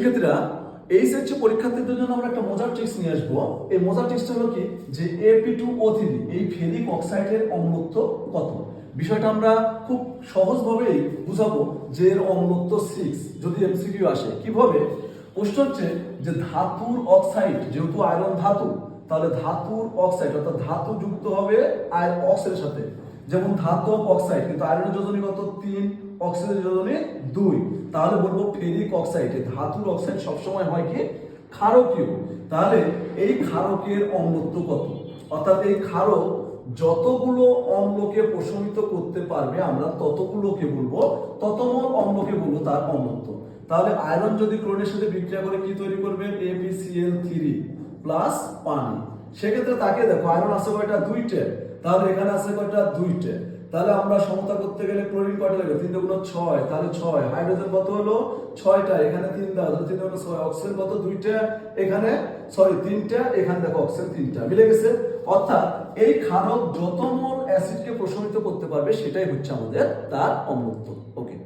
শিক্ষার্থীরা এইচএসসি পরীক্ষার্থীদের জন্য আমরা একটা মজার ট্রিক্স নিয়ে আসবো। এই মজার ট্রিক্সটা হলো কি, যে Fe2O3 এই ফেরিক অক্সাইডের অম্লত্ব কত। বিষয়টা আমরা খুব সহজভাবেই বুঝাবো যে এর অম্লত্ব 6 যদি এমসিকিউ আসে। কিভাবে? প্রশ্ন হচ্ছে যে ধাতুর অক্সাইড, যেহেতু আয়রন ধাতু, তাহলে ধাতুর অক্সাইড অর্থাৎ ধাতু যুক্ত হবে অক্সিজেনের সাথে। যেমন ধাতব অক্সাইড, কিন্তু আয়রনের যোজনী কত? 3, অক্সিজেনের যোজনী 2। তাহলে বলবো ফেরিক অক্সাইড। ধাতুর অক্সাইড সবসময় হয় কি? ক্ষারকীয়। তাহলে এই ক্ষারকের অম্লত্ব কত? অর্থাৎ এই ক্ষারক যতগুলো অম্লকে প্রশমিত করতে পারবে আমরা ততগুলোকে বলবো, ততমল অম্লকে বলবো তার অম্লত্ব। তাহলে আয়রন যদি ক্লোরিনের সাথে বিক্রিয়া করে কি তৈরি করবে? AbCl3 প্লাস পানি। সেক্ষেত্রে তাকে দেখো আয়রন আছে কয়টা? 2টে। তাহলে এখানে আছে কয়টা? 2টে। তাহলে আমরা সমতা করতে গেলে ক্লোরিন কয়টা লাগবে? 3 × 6, তাহলে 6। হাইড্রোজেন কত হলো? 6টা, এখানে 3 দাও, 3 × 6। অক্সিজেন কত? 2টা, এখানে 3টা, এখানে দেখো অক্সিজেন 3টা, মিলে গেছে। অর্থাৎ এই ক্ষারক যত মোল অ্যাসিডকে প্রশমিত করতে পারবে সেটাই হচ্ছে আমাদের তার অম্লত্ব। ওকে।